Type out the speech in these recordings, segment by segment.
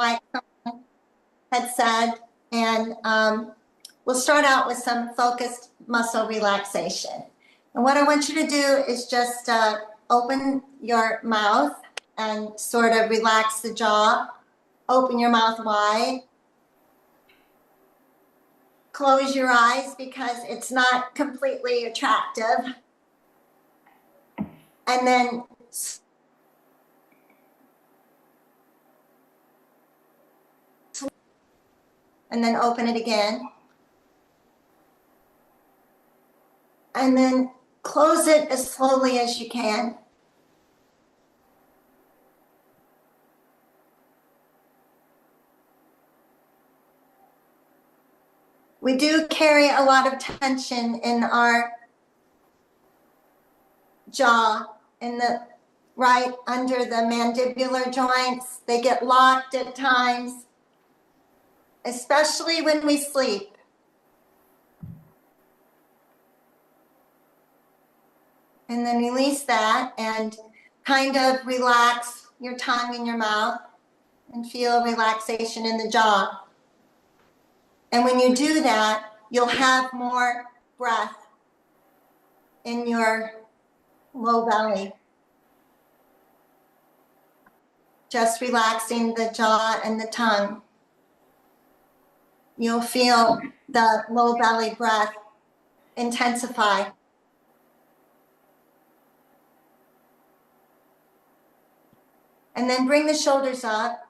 like someone had said, and we'll start out with some focused muscle relaxation. And what I want you to do is just open your mouth and sort of relax the jaw. Open your mouth wide. Close your eyes because it's not completely attractive. And then open it again. And then close it as slowly as you can. We do carry a lot of tension in our jaw, right under the mandibular joints. They get locked at times, especially when we sleep. And then release that and kind of relax your tongue in your mouth and feel relaxation in the jaw. And when you do that, you'll have more breath in your low belly. Just relaxing the jaw and the tongue. You'll feel the low belly breath intensify. And then bring the shoulders up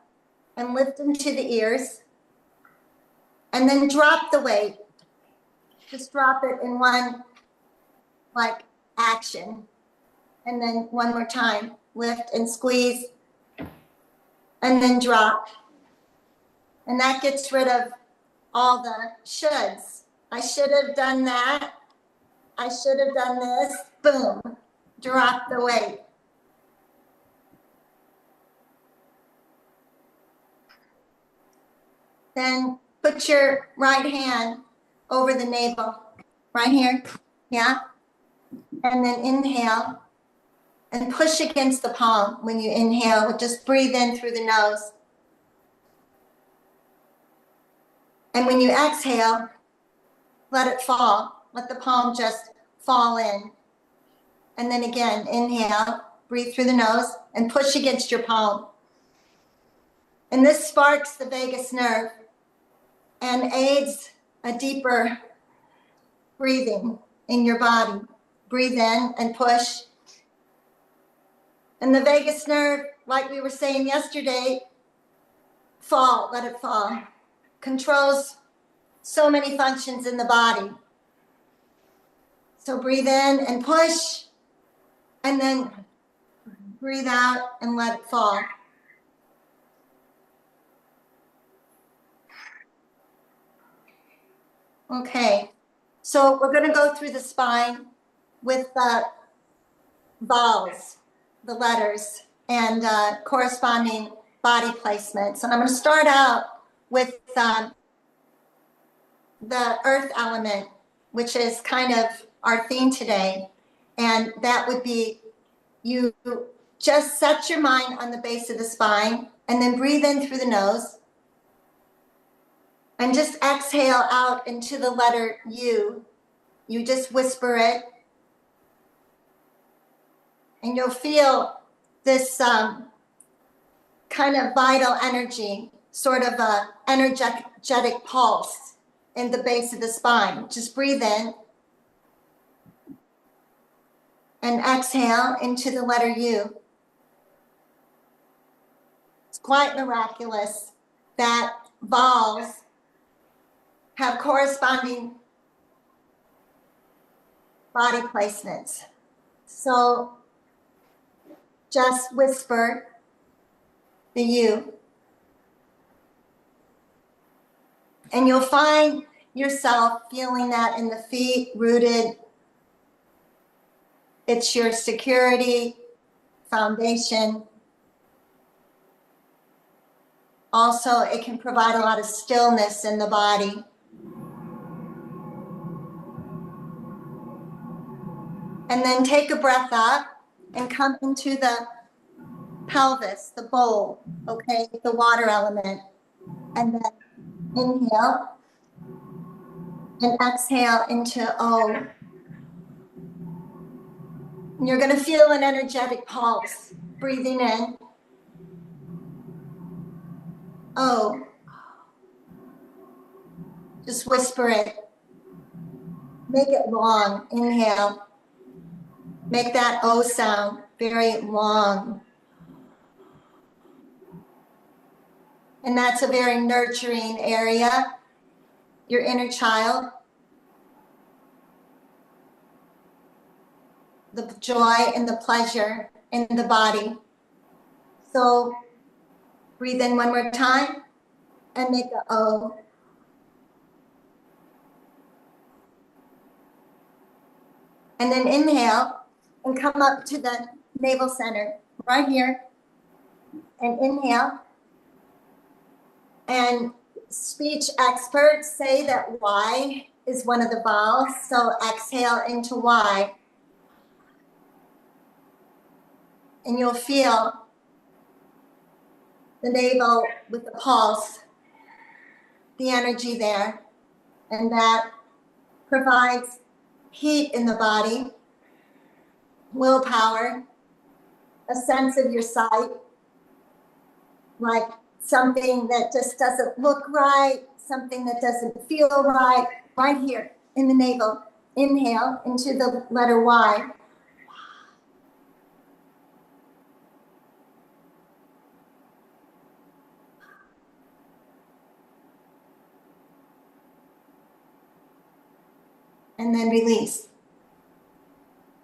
and lift them to the ears. And then drop the weight. Just drop it in one, action. And then one more time, lift and squeeze. And then drop. And that gets rid of all the shoulds. I should have done that. I should have done this. Boom. Drop the weight. Then put your right hand over the navel, right here, yeah? And then inhale and push against the palm when you inhale. Just breathe in through the nose. And when you exhale, let it fall. Let the palm just fall in. And then again, inhale, breathe through the nose and push against your palm. And this sparks the vagus nerve and aids a deeper breathing in your body. Breathe in and push. And the vagus nerve, like we were saying yesterday, let it fall. Controls so many functions in the body. So breathe in and push, and then breathe out and let it fall. Okay, so we're going to go through the spine with the vowels, the letters, and corresponding body placements. And I'm going to start out with the earth element, which is kind of our theme today. And that would be, you just set your mind on the base of the spine and then breathe in through the nose. And just exhale out into the letter U. You just whisper it. And you'll feel this kind of vital energy, sort of a energetic pulse in the base of the spine. Just breathe in. And exhale into the letter U. It's quite miraculous that vowels have corresponding body placements. So just whisper the U. And you'll find yourself feeling that in the feet, rooted. It's your security, foundation. Also, it can provide a lot of stillness in the body. And then take a breath up and come into the pelvis, the bowl. okay, the water element. And then inhale and exhale into O. And you're going to feel an energetic pulse. Breathing in. O. Just whisper it. Make it long. Inhale. Make that O sound very long. And that's a very nurturing area, your inner child. The joy and the pleasure in the body. So breathe in one more time and make a O. And then inhale and come up to the navel center right here. And inhale. And speech experts say that Y is one of the vowels. So exhale into Y. And you'll feel the navel with the pulse, the energy there. And that provides heat in the body, willpower, a sense of your sight, like something that just doesn't look right, something that doesn't feel right here in the navel. Inhale into the letter Y. And then release.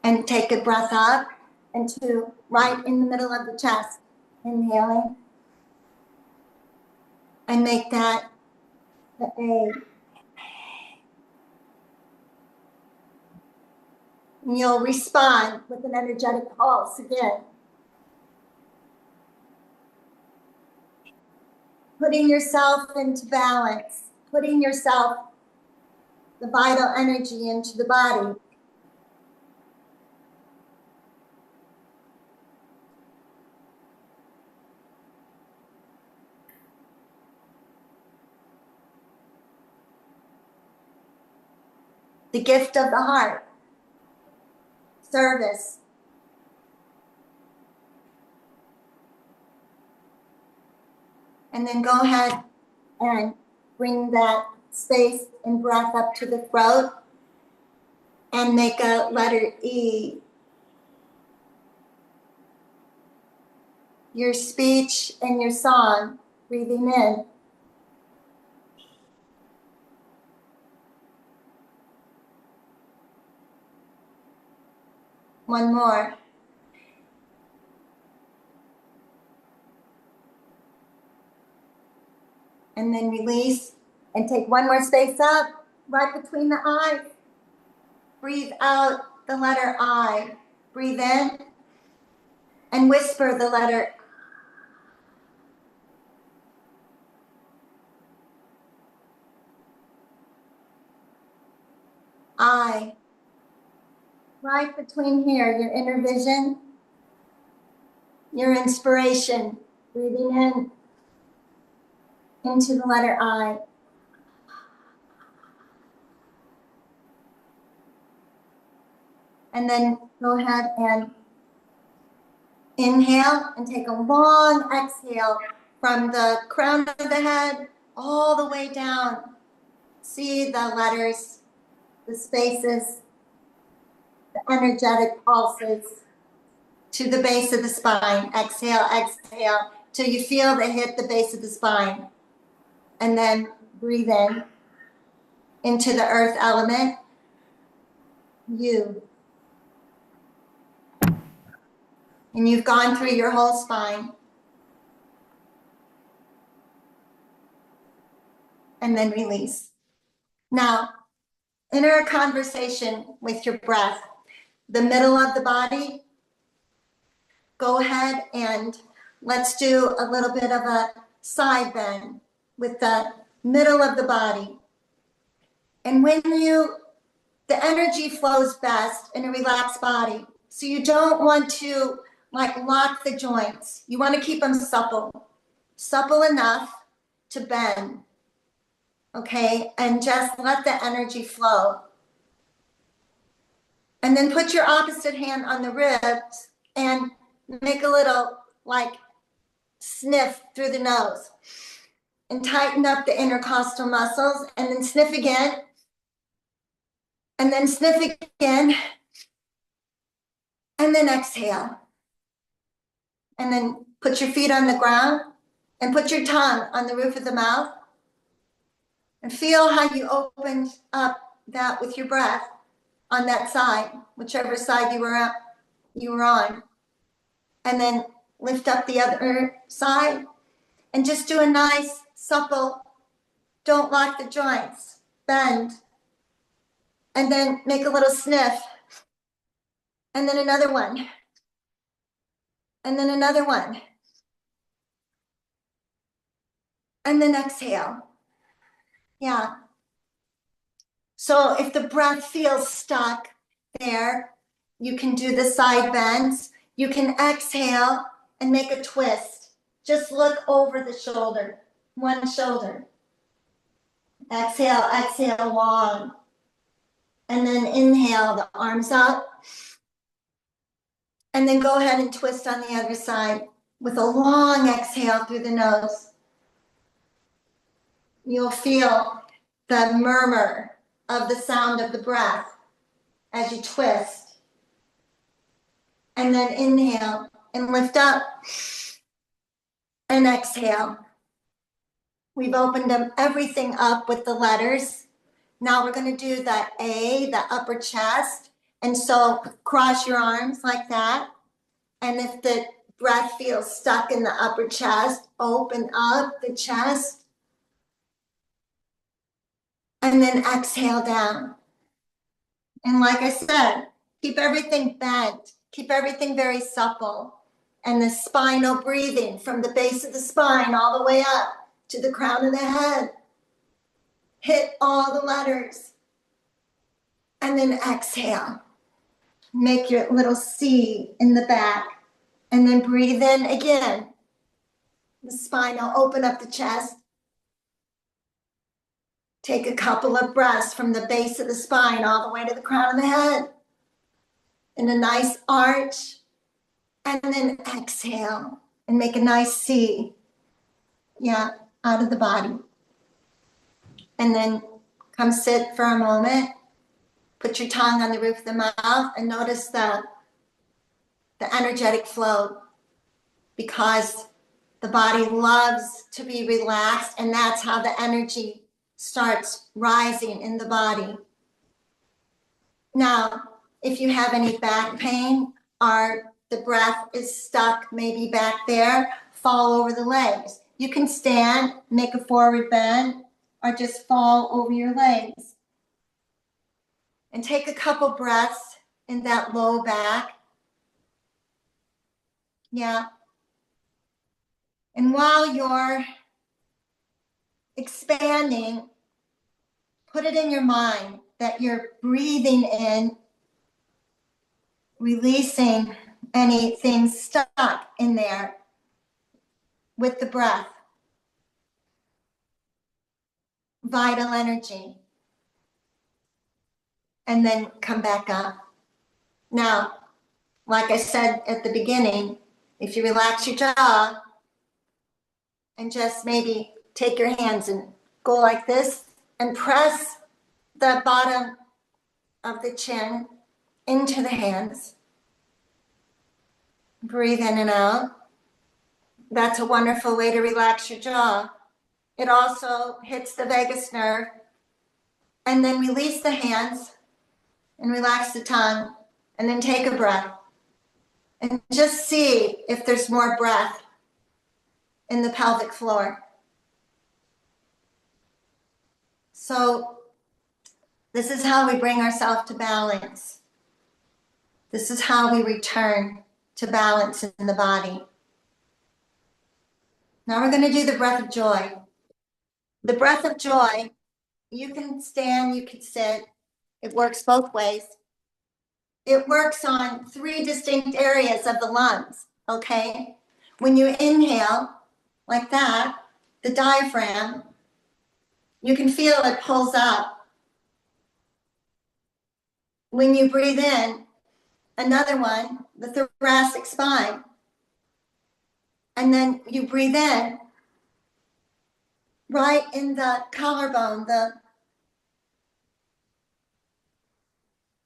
And take a breath up into right in the middle of the chest. Inhaling. And make that the A. And you'll respond with an energetic pulse again. Putting yourself into balance, putting yourself, the vital energy into the body. The gift of the heart, service. And then go ahead and bring that space and breath up to the throat and make a letter E. Your speech and your song, breathing in. One more. And then release and take one more space up, right between the eyes. Breathe out the letter I. Breathe in and whisper the letter I. Right between here, your inner vision, your inspiration. Breathing in into the letter I. And then go ahead and inhale and take a long exhale from the crown of the head all the way down. See the letters, the spaces, the energetic pulses to the base of the spine. Exhale, exhale, till you feel they hit the base of the spine. And then breathe in into the earth element. You. And you've gone through your whole spine. And then release. Now, enter a conversation with your breath. The middle of the body, go ahead and let's do a little bit of a side bend with the middle of the body. And when the energy flows best in a relaxed body. So you don't want to like lock the joints. You want to keep them supple. supple enough to bend, okay? And just let the energy flow. And then put your opposite hand on the ribs and make a little like sniff through the nose and tighten up the intercostal muscles, and then sniff again, and then sniff again, and then exhale. And then put your feet on the ground and put your tongue on the roof of the mouth and feel how you opened up that with your breath on that side, whichever side you were on. And then lift up the other side and just do a nice, supple, don't lock the joints, bend. And then make a little sniff. And then another one. And then another one. And then exhale. Yeah. So if the breath feels stuck there, you can do the side bends. You can exhale and make a twist. Just look over the shoulder, one shoulder. Exhale, exhale long. And then inhale the arms up. And then go ahead and twist on the other side with a long exhale through the nose. You'll feel the murmur of the sound of the breath as you twist. And then inhale and lift up and exhale. We've opened up everything up with the letters. Now we're going to do the A, the upper chest. And so cross your arms like that. And if the breath feels stuck in the upper chest, open up the chest. And then exhale down. And like I said, keep everything bent. Keep everything very supple. And the spinal breathing from the base of the spine all the way up to the crown of the head. Hit all the letters. And then exhale. Make your little C in the back. And then breathe in again. The spinal, open up the chest. Take a couple of breaths from the base of the spine all the way to the crown of the head. In a nice arch. And then exhale and make a nice C. Yeah, out of the body. And then come sit for a moment. Put your tongue on the roof of the mouth and notice the energetic flow, because the body loves to be relaxed, and that's how the energy starts rising in the body. Now, if you have any back pain or the breath is stuck maybe back there, fall over the legs. You can stand, make a forward bend, or just fall over your legs. And take a couple breaths in that low back. Yeah. And while you're expanding, put it in your mind that you're breathing in, releasing anything stuck in there with the breath. Vital energy. And then come back up. Now, like I said at the beginning, if you relax your jaw and just maybe take your hands and go like this and press the bottom of the chin into the hands. Breathe in and out. That's a wonderful way to relax your jaw. It also hits the vagus nerve. And then release the hands and relax the tongue, and then take a breath. And just see if there's more breath in the pelvic floor. So this is how we bring ourselves to balance. This is how we return to balance in the body. Now we're going to do the breath of joy. The breath of joy, you can stand, you can sit. It works both ways. It works on 3 distinct areas of the lungs, okay? When you inhale, like that, the diaphragm. You can feel it pulls up. When you breathe in, another one, the thoracic spine. And then you breathe in right in the collarbone, the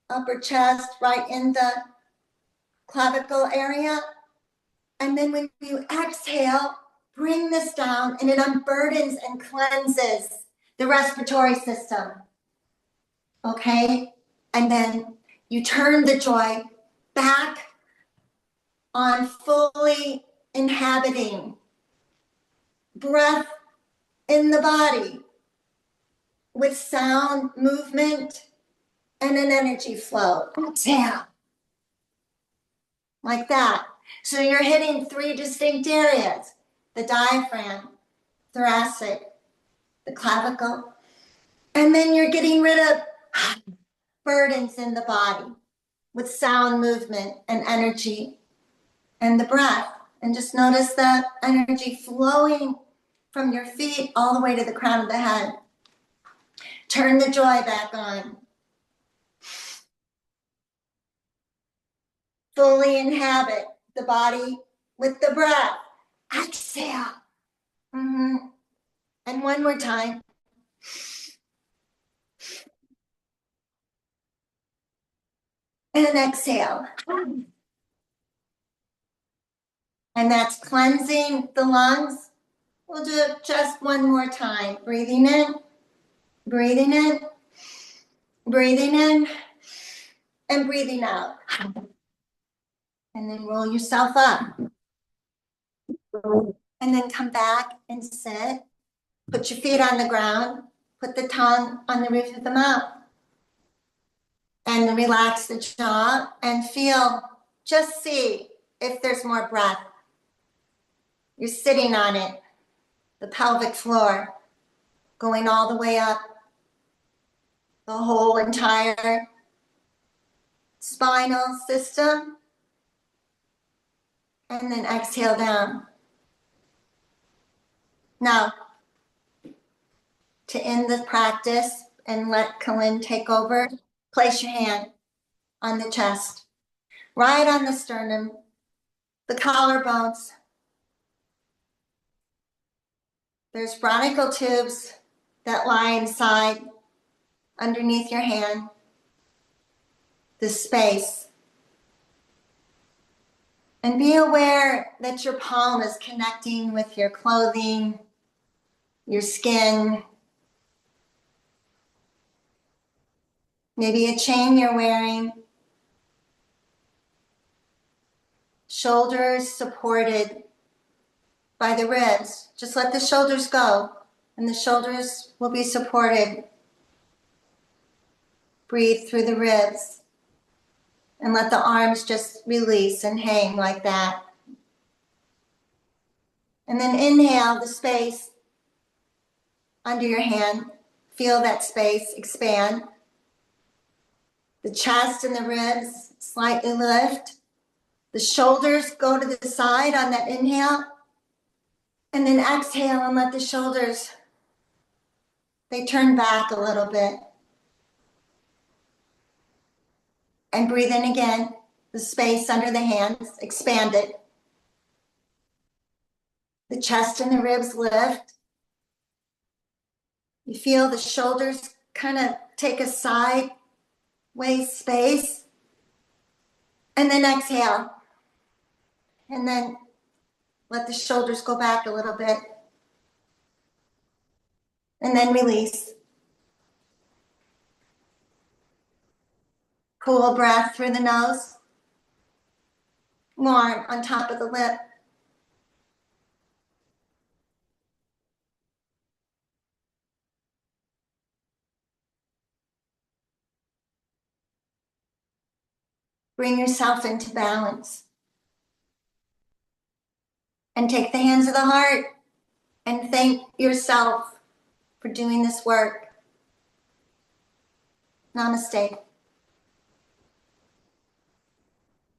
upper chest, right in the clavicle area. And then when you exhale, bring this down and it unburdens and cleanses the respiratory system. Okay? And then you turn the joy back on fully inhabiting breath in the body with sound, movement, and an energy flow. Exhale. Like that. So you're hitting 3 distinct areas: the diaphragm, thoracic, the clavicle, and then you're getting rid of burdens in the body with sound, movement, and energy, and the breath. And just notice the energy flowing from your feet all the way to the crown of the head. Turn the joy back on. Fully inhabit the body with the breath. Exhale. Mm-hmm. And one more time. And exhale. And that's cleansing the lungs. We'll do it just one more time. Breathing in, breathing in, breathing in, and breathing out. And then roll yourself up. And then come back and sit. Put your feet on the ground. Put the tongue on the roof of the mouth. And relax the jaw and feel, just see if there's more breath. You're sitting on it, the pelvic floor, going all the way up, the whole entire spinal system. And then exhale down. Now, to end the practice and let Colin take over, place your hand on the chest, right on the sternum, the collarbones. There's bronchial tubes that lie inside, underneath your hand, the space. And be aware that your palm is connecting with your clothing, your skin, maybe a chain you're wearing. Shoulders supported by the ribs. Just let the shoulders go and the shoulders will be supported. Breathe through the ribs and let the arms just release and hang like that. And then inhale the space under your hand. Feel that space expand. The chest and the ribs slightly lift. The shoulders go to the side on that inhale. And then exhale and let the shoulders, they turn back a little bit. And breathe in again, the space under the hands, expand it. The chest and the ribs lift. You feel the shoulders kind of take a sideways space. And then exhale. And then let the shoulders go back a little bit. And then release. Cool breath through the nose. Warm on top of the lip. Bring yourself into balance. And take the hands of the heart and thank yourself for doing this work. Namaste.